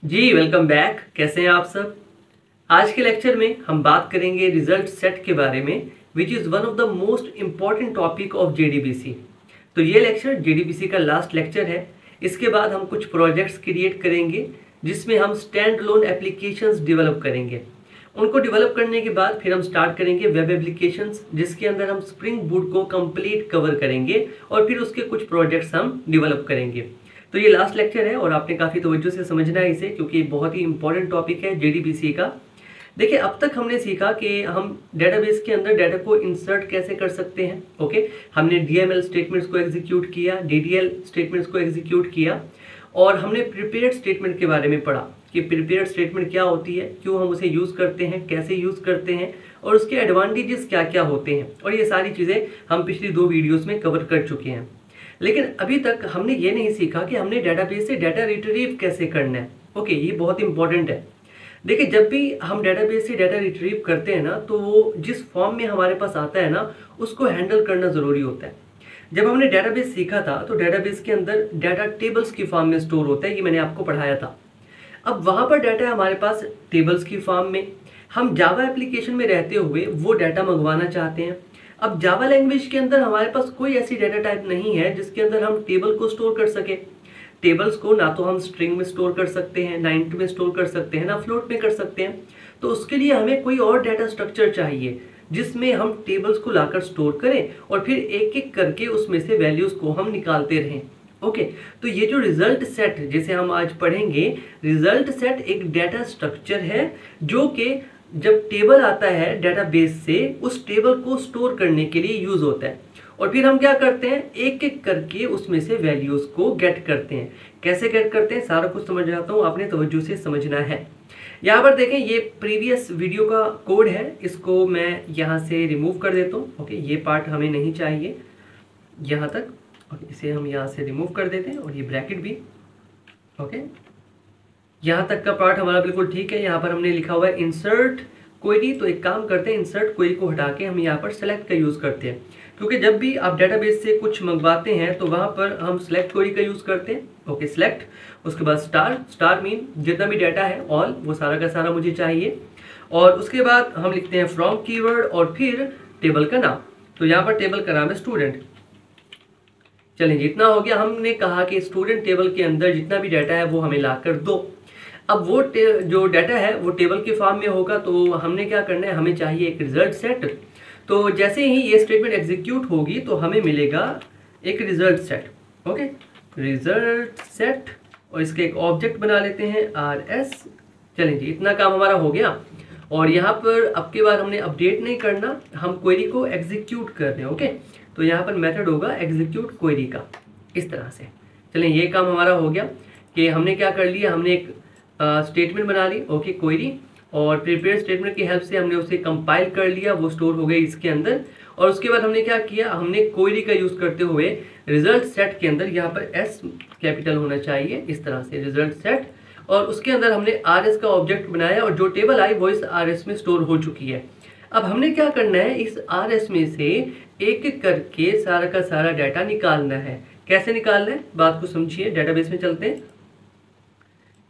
जी welcome back. कैसे हैं आप सब। आज के लेक्चर में हम बात करेंगे रिजल्ट सेट के बारे में, which is one of the most important topic of JDBC. तो ये लेक्चर जेडीबीसी का लास्ट लेक्चर है। इसके बाद हम कुछ प्रोजेक्ट्स क्रिएट करेंगे जिसमें हम स्टैंड लोन एप्लीकेशंस डेवलप करेंगे। उनको डेवलप करने के बाद फिर हम स्टार्ट करेंगे वेब एप्लीकेशंस, जिसके अंदर हम स्प्रिंग बूट को कंप्लीट कवर करेंगे और फिर उसके कुछ प्रोजेक्ट्स हम डेवलप करेंगे। तो ये लास्ट लेक्चर है और आपने काफ़ी तवज्जो से समझना है इसे, क्योंकि बहुत ही इंपॉर्टेंट टॉपिक है जेडीबीसी का। देखिए, अब तक हमने सीखा कि हम डेटाबेस के अंदर डाटा को इंसर्ट कैसे कर सकते हैं। ओके, हमने डीएमएल स्टेटमेंट्स को एग्जीक्यूट किया, डीडीएल स्टेटमेंट्स को एग्जीक्यूट किया, और हमने प्रिपेयर्ड स्टेटमेंट के बारे में पढ़ा कि प्रिपेयर्ड स्टेटमेंट क्या होती है, क्यों हम उसे यूज़ करते हैं, कैसे यूज़ करते हैं और उसके एडवांटेजेस क्या क्या होते हैं। और ये सारी चीज़ें हम पिछली 2 वीडियोज़ में कवर कर चुके हैं। लेकिन अभी तक हमने ये नहीं सीखा कि हमने डेटाबेस से डाटा रिट्रीव कैसे करना है। ओके, ये बहुत इंपॉर्टेंट है। देखिए, जब भी हम डेटाबेस से डाटा रिट्रीव करते हैं ना, तो वो जिस फॉर्म में हमारे पास आता है ना, उसको हैंडल करना ज़रूरी होता है। जब हमने डेटाबेस सीखा था तो डेटाबेस के अंदर डाटा टेबल्स की फॉर्म में स्टोर होता है, ये मैंने आपको पढ़ाया था। अब वहाँ पर डाटा है हमारे पास टेबल्स की फॉर्म में। हम जावा एप्लीकेशन में रहते हुए वो डाटा मंगवाना चाहते हैं। अब जावा लैंग्वेज के अंदर हमारे पास कोई ऐसी डाटा टाइप नहीं है जिसके अंदर हम टेबल को स्टोर कर सके। टेबल्स को ना तो हम स्ट्रिंग में स्टोर कर सकते हैं, ना इंट में स्टोर कर सकते हैं, ना फ्लोट में कर सकते हैं। तो उसके लिए हमें कोई और डाटा स्ट्रक्चर चाहिए जिसमें हम टेबल्स को लाकर स्टोर करें और फिर एक एक करके उसमें से वैल्यूज़ को हम निकालते रहें। ओके, तो ये जो रिजल्ट सेट जिसे हम आज पढ़ेंगे, रिजल्ट सेट एक डाटा स्ट्रक्चर है जो कि जब टेबल आता है डेटाबेस से, उस टेबल को स्टोर करने के लिए यूज होता है। और फिर हम क्या करते हैं, एक एक करके उसमें से वैल्यूज को गेट करते हैं। कैसे गेट करते हैं सारा कुछ समझ आता हूँ, आपने तवज्जो से समझना है। यहाँ पर देखें, ये प्रीवियस वीडियो का कोड है, इसको मैं यहाँ से रिमूव कर देता हूँ। ओके, ये पार्ट हमें नहीं चाहिए यहाँ तक, और इसे हम यहाँ से रिमूव कर देते हैं, और ये ब्रैकेट भी। ओके, यहाँ तक का पार्ट हमारा बिल्कुल ठीक है। यहाँ पर हमने लिखा हुआ है इंसर्ट क्वेरी, तो एक काम करते हैं, इंसर्ट क्वेरी को हटा के हम यहाँ पर सेलेक्ट का यूज़ करते हैं, क्योंकि जब भी आप डेटाबेस से कुछ मंगवाते हैं तो वहाँ पर हम सेलेक्ट क्वेरी का यूज़ करते हैं। ओके, सेलेक्ट, उसके बाद स्टार मीन जितना भी डाटा है ऑल, वो सारा का सारा मुझे चाहिए। और उसके बाद हम लिखते हैं फ्रॉम कीवर्ड और फिर टेबल का नाम। तो यहाँ पर टेबल का नाम है स्टूडेंट। चलिए, जितना हो गया, हमने कहा कि स्टूडेंट टेबल के अंदर जितना भी डाटा है वो हमें ला कर दो। अब वो जो डाटा है वो टेबल के फॉर्म में होगा, तो हमने क्या करना है, हमें चाहिए एक रिजल्ट सेट। तो जैसे ही ये स्टेटमेंट एग्जीक्यूट होगी तो हमें मिलेगा एक result set. Okay, result set, और इसका एक ऑब्जेक्ट बना लेते हैं RS। चलें जी, इतना काम हमारा हो गया। और यहाँ पर अब के बाद हमने अपडेट नहीं करना, हम क्वेरी को एग्जीक्यूट कर रहे हैं। ओके, तो यहाँ पर मेथड होगा एग्जीक्यूट क्वेरी का, इस तरह से। चलें, ये काम हमारा हो गया कि हमने क्या कर लिया, हमने एक स्टेटमेंट बना ली। ओके, क्वेरी, और प्रिपेयर स्टेटमेंट की हेल्प से हमने उसे कंपाइल कर लिया, वो स्टोर हो गई इसके अंदर। और उसके बाद हमने क्या किया, हमने क्वेरी का यूज़ करते हुए रिजल्ट सेट के अंदर यहाँ पर S कैपिटल होना चाहिए, इस तरह से रिजल्ट सेट, और उसके अंदर हमने RS का ऑब्जेक्ट बनाया, और जो टेबल आई वो इस RS में स्टोर हो चुकी है। अब हमने क्या करना है, इस RS में से एक एक करके सारा का सारा डाटा निकालना है। कैसे निकालना है, बात को समझिए। डेटाबेस में चलते हैं,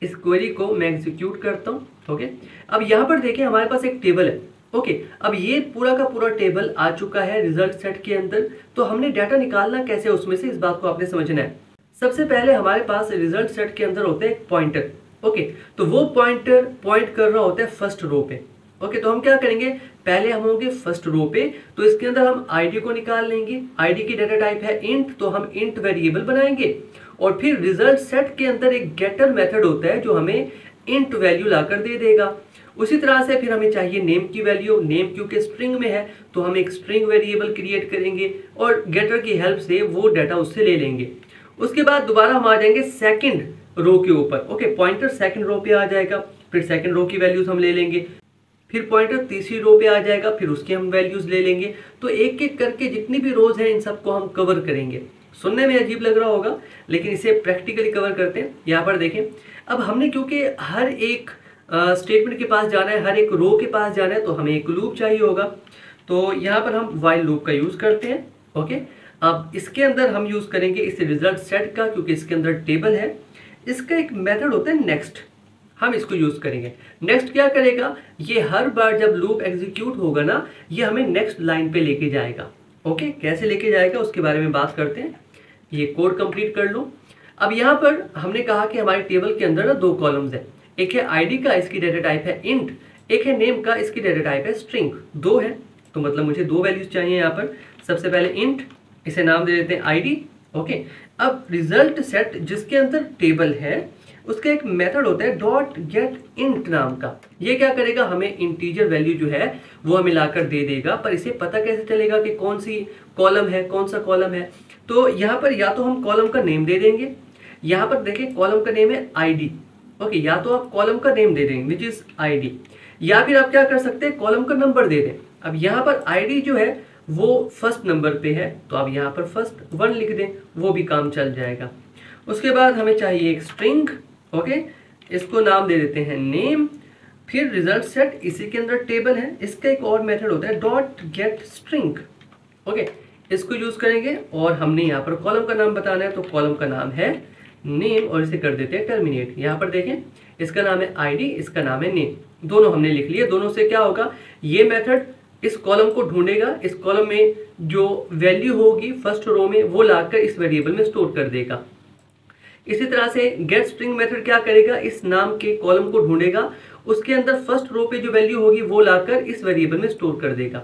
इस क्वेरी को मैं एग्जीक्यूट करता हूँ। ओके, अब यहाँ पर देखिए हमारे पास एक टेबल है। ओके, अब ये पूरा का पूरा टेबल आ चुका है रिजल्ट सेट के अंदर। तो हमने डाटा निकालना कैसे उसमें से, इस बात को आपने समझना है। सबसे पहले हमारे पास रिजल्ट सेट के अंदर होता है एक पॉइंटर। ओके, तो वो पॉइंटर पॉइंट कर रहा होता है फर्स्ट रो पे। ओके, तो हम क्या करेंगे, पहले हम होंगे फर्स्ट रो पे, तो इसके अंदर हम ID को निकाल लेंगे। ID की डाटा टाइप है इंट, तो हम इंट वेरिएबल बनाएंगे। और फिर रिजल्ट सेट के अंदर एक गेटर मेथड होता है जो हमें इंट वैल्यू लाकर दे देगा। उसी तरह से फिर हमें चाहिए नेम की वैल्यू। नेम क्योंकि स्ट्रिंग में है तो हम एक स्ट्रिंग वेरिएबल क्रिएट करेंगे और गेटर की हेल्प से वो डाटा उससे ले लेंगे। उसके बाद दोबारा हम आ जाएंगे सेकंड रो के ऊपर। ओके, पॉइंटर सेकंड रो पे आ जाएगा, फिर सेकंड रो की वैल्यूज हम ले लेंगे। फिर पॉइंटर तीसरी रो पे आ जाएगा, फिर उसके हम वैल्यूज ले लेंगे। तो एक एक करके जितनी भी रोज हैं इन सबको हम कवर करेंगे। सुनने में अजीब लग रहा होगा, लेकिन इसे प्रैक्टिकली कवर करते हैं। यहाँ पर देखें, अब हमने क्योंकि हर एक स्टेटमेंट के पास जाना है, हर एक रो के पास जाना है, तो हमें एक लूप चाहिए होगा। तो यहाँ पर हम व्हाइल लूप का यूज़ करते हैं। ओके, अब इसके अंदर हम यूज़ करेंगे इस रिजल्ट सेट का, क्योंकि इसके अंदर टेबल है। इसका एक मेथड होता है नेक्स्ट। हम इसको यूज करेंगे। नेक्स्ट क्या करेगा, ये हर बार जब लूप एग्जीक्यूट होगा ना, ये हमें नेक्स्ट लाइन पे लेके जाएगा। ओके, कैसे लेके जाएगा उसके बारे में बात करते हैं। ये कोड कंप्लीट कर लो। अब यहाँ पर हमने कहा कि हमारे टेबल के अंदर ना दो कॉलम्स है, एक है आईडी का, इसकी डाटा टाइप है इंट, एक है नेम का, इसकी डाटा टाइप है स्ट्रिंग। दो है तो मतलब मुझे दो वैल्यूज चाहिए यहाँ पर। सबसे पहले इंट, इसे नाम दे देते हैं आईडी। ओके, अब रिजल्ट सेट जिसके अंदर टेबल है उसका एक मेथड होता है डॉट गेट इंट नाम का। ये क्या करेगा, हमें इंटीजर वैल्यू जो है वो हमें लाकर दे देगा। पर इसे पता कैसे चलेगा कि कौन सी कॉलम है, कौन सा कॉलम है। तो यहाँ पर या तो हम कॉलम का नेम दे देंगे, यहाँ पर देखिए कॉलम का नेम है आईडी। ओके, या तो आप कॉलम का नेम दे देंगे विच इज आईडी, या फिर आप क्या कर सकते हैं कॉलम का नंबर दे दें। अब यहाँ पर आईडी जो है वो फर्स्ट नंबर पे है तो आप यहाँ पर फर्स्ट 1 लिख दें, वो भी काम चल जाएगा। उसके बाद हमें चाहिए एक स्ट्रिंग। ओके, इसको नाम दे देते हैं नेम। फिर रिजल्ट सेट, इसी के अंदर टेबल है, इसका एक और मेथड होता है डॉट गेट स्ट्रिंग। ओके, इसको यूज करेंगे और हमने यहाँ पर कॉलम का नाम बताना है तो कॉलम का नाम है नेम और इसे कर देते हैं टर्मिनेट। यहाँ पर देखें इसका नाम है आईडी, इसका नाम है नेम, दोनों हमने लिख लिए। दोनों से क्या होगा, ये मेथड इस कॉलम को ढूंढेगा, इस कॉलम में जो वैल्यू होगी फर्स्ट रो में वो लाकर इस वेरिएबल में स्टोर कर देगा। इसी तरह से गेट स्ट्रिंग मेथड क्या करेगा, इस नाम के कॉलम को ढूंढेगा, उसके अंदर फर्स्ट रो पे जो वैल्यू होगी वो लाकर इस वेरिएबल में स्टोर कर देगा।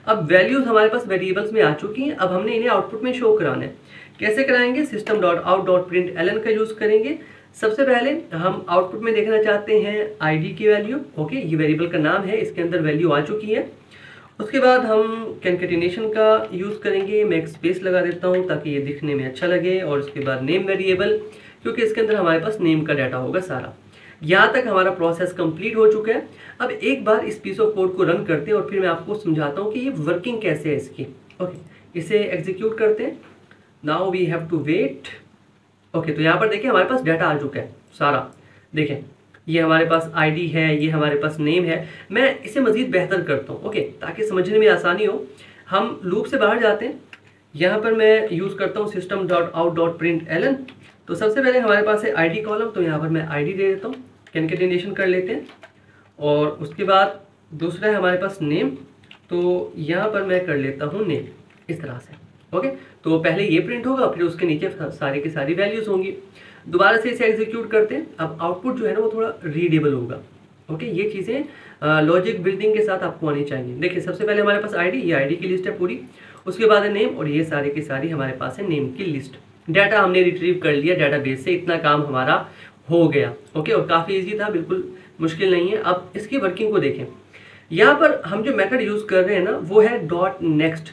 अब वैल्यूज हमारे पास वेरिएबल्स में आ चुकी हैं, अब हमने इन्हें आउटपुट में शो कराना है। कैसे कराएंगे, system dot out dot print ln का यूज करेंगे। सबसे पहले हम आउटपुट में देखना चाहते हैं आईडी की वैल्यू। ओके, ये वेरिएबल का नाम है, इसके अंदर वैल्यू आ चुकी है। उसके बाद हम कैनकेटिनेशन का यूज करेंगे, मैं एक स्पेस लगा देता हूँ ताकि ये दिखने में अच्छा लगे। और उसके बाद नेम वेरिएबल, क्योंकि इसके अंदर हमारे पास नेम का डाटा होगा सारा। यहाँ तक हमारा प्रोसेस कंप्लीट हो चुका है। अब एक बार इस पीस ऑफ कोड को रन करते हैं और फिर मैं आपको समझाता हूँ कि ये वर्किंग कैसे है इसकी। ओके, इसे एग्जीक्यूट करते हैं। Now we have to wait. Okay, तो यहाँ पर देखिए हमारे पास डाटा आ चुका है सारा। देखें ये हमारे पास आईडी है, ये हमारे पास नेम है। मैं इसे मजीद बेहतर करता हूँ ओके, ताकि समझने में आसानी हो। हम लूप से बाहर जाते हैं, यहाँ पर मैं यूज़ करता हूँ system dot out dot print ln. तो सबसे पहले हमारे पास है आईडी कॉलम, तो यहाँ पर मैं आईडी दे देता हूँ, कैनकेटिनेशन कर लेते हैं। और उसके बाद दूसरा है हमारे पास नेम, तो यहाँ पर मैं कर लेता हूँ नेम, इस तरह से। ओके, तो पहले ये प्रिंट होगा, फिर उसके नीचे सारी की सारी वैल्यूज़ होंगी। दोबारा से इसे एग्जीक्यूट करते हैं। अब आउटपुट जो है ना वो थोड़ा रीडेबल होगा। ओके, ये चीज़ें लॉजिक बिल्डिंग के साथ आपको आनी चाहिए। देखिए सबसे पहले हमारे पास आईडी, ये आईडी की लिस्ट है पूरी। उसके बाद है नेम, और ये सारी की सारी हमारे पास है नेम की लिस्ट। डाटा हमने रिट्रीव कर लिया डाटाबेस से, इतना काम हमारा हो गया। ओके, और काफ़ी ईजी था, बिल्कुल मुश्किल नहीं है। अब इसकी वर्किंग को देखें। यहाँ पर हम जो मेथड यूज़ कर रहे हैं ना वो है डॉट नेक्स्ट।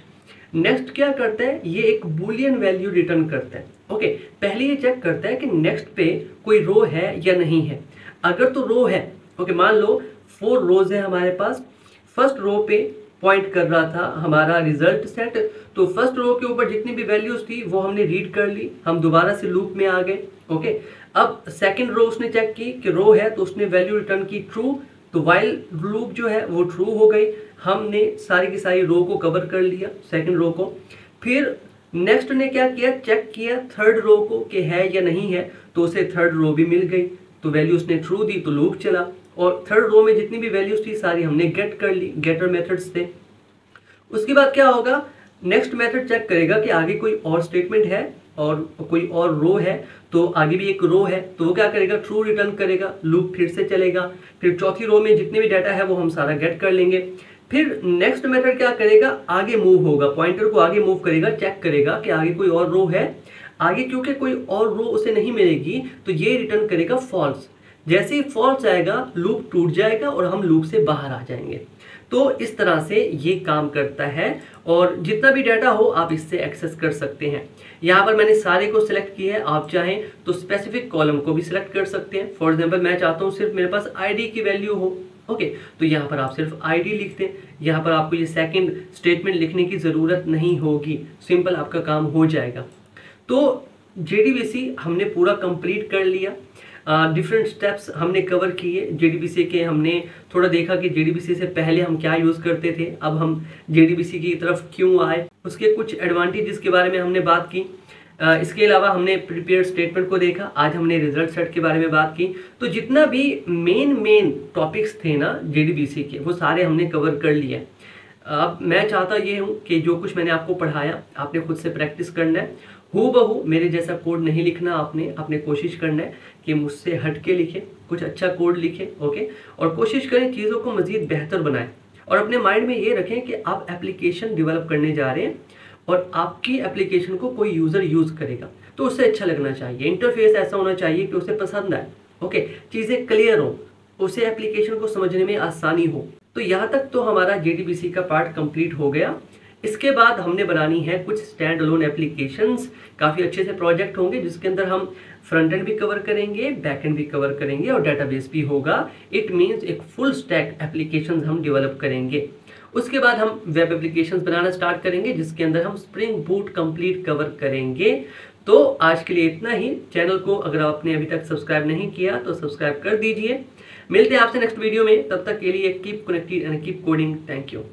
नेक्स्ट क्या करता है, ये एक बूलियन वैल्यू रिटर्न करता है। ओके, पहले ये चेक करता है कि नेक्स्ट पे कोई रो है या नहीं है। अगर तो रो है, ओके, मान लो 4 रोज है हमारे पास, फर्स्ट रो पे पॉइंट कर रहा था हमारा रिजल्ट सेट, तो फर्स्ट रो के ऊपर जितनी भी वैल्यूज थी वो हमने रीड कर ली, हम दोबारा से लूप में आ गए। ओके, अब सेकंड रो उसने चेक की कि रो है तो उसने वैल्यू रिटर्न की ट्रू, तो वाइल लूप जो है वो ट्रू हो गई। हमने सारी की सारी रो को कवर कर लिया, सेकंड रो को। फिर नेक्स्ट ने क्या किया, चेक किया थर्ड रो को कि है या नहीं है, तो उसे थर्ड रो भी मिल गई, तो वैल्यू उसने ट्रू दी तो लूप चला। और थर्ड रो में जितनी भी वैल्यूज थी सारी हमने गेट कर ली, गेटर मेथड्स थे। उसके बाद क्या होगा, नेक्स्ट मेथड चेक करेगा कि आगे कोई और स्टेटमेंट है और कोई और रो है, तो आगे भी एक रो है, तो वो क्या करेगा, ट्रू रिटर्न करेगा, लूप फिर से चलेगा। फिर चौथी रो में जितने भी डाटा है वो हम सारा गेट कर लेंगे। फिर नेक्स्ट मेथड क्या करेगा, आगे मूव होगा, पॉइंटर को आगे मूव करेगा, चेक करेगा कि आगे कोई और रो है। आगे क्योंकि कोई और रो उसे नहीं मिलेगी तो ये रिटर्न करेगा फॉल्स। जैसे ही फॉल्स आएगा लूप टूट जाएगा और हम लूप से बाहर आ जाएंगे। तो इस तरह से ये काम करता है और जितना भी डाटा हो आप इससे एक्सेस कर सकते हैं। यहाँ पर मैंने सारे को सिलेक्ट किया है, आप चाहें तो स्पेसिफिक कॉलम को भी सिलेक्ट कर सकते हैं। फॉर एग्जांपल मैं चाहता हूँ सिर्फ मेरे पास आईडी की वैल्यू हो, ओके, तो यहाँ पर आप सिर्फ आईडी लिखते हैं। यहाँ पर आपको ये सेकंड स्टेटमेंट लिखने की ज़रूरत नहीं होगी, सिंपल आपका काम हो जाएगा। तो जेडीबीसी हमने पूरा कंप्लीट कर लिया। डिफरेंट स्टेप्स हमने कवर किए जेडीबीसी के। हमने थोड़ा देखा कि जेडीबीसी से पहले हम क्या यूज़ करते थे, अब हम जेडीबीसी की तरफ क्यों आए, उसके कुछ एडवांटेजेस के बारे में हमने बात की। इसके अलावा हमने प्रिपेयर्ड स्टेटमेंट को देखा, आज हमने रिजल्ट सेट के बारे में बात की। तो जितना भी मेन टॉपिक्स थे ना जेडीबीसी के, वो सारे हमने कवर कर लिए। अब मैं चाहता ये हूँ कि जो कुछ मैंने आपको पढ़ाया आपने खुद से प्रैक्टिस करना है। हूबहू मेरे जैसा कोड नहीं लिखना आपने कोशिश करना है कि मुझसे हट के लिखें, कुछ अच्छा कोड लिखें, ओके। और कोशिश करें चीज़ों को मज़ीद बेहतर बनाएं और अपने माइंड में ये रखें कि आप एप्लीकेशन डेवलप करने जा रहे हैं और आपकी एप्लीकेशन को कोई यूज़र यूज़ करेगा तो उससे अच्छा लगना चाहिए, इंटरफेस ऐसा होना चाहिए कि उसे पसंद आए, ओके, चीज़ें क्लियर हो, उसे एप्लीकेशन को समझने में आसानी हो। तो यहाँ तक तो हमारा जेडीबीसी का पार्ट कंप्लीट हो गया। इसके बाद हमने बनानी है कुछ स्टैंड अलोन एप्लीकेशंस, काफ़ी अच्छे से प्रोजेक्ट होंगे जिसके अंदर हम फ्रंट एंड भी कवर करेंगे, बैक एंड भी कवर करेंगे और डेटाबेस भी होगा। इट मीन्स एक फुल स्टैक एप्लीकेशंस हम डेवलप करेंगे। उसके बाद हम वेब एप्लीकेशंस बनाना स्टार्ट करेंगे जिसके अंदर हम स्प्रिंग बूट कंप्लीट कवर करेंगे। तो आज के लिए इतना ही। चैनल को अगर आपने अभी तक सब्सक्राइब नहीं किया तो सब्सक्राइब कर दीजिए। मिलते हैं आपसे नेक्स्ट वीडियो में, तब तक के लिए keep connected and keep coding. Thank you.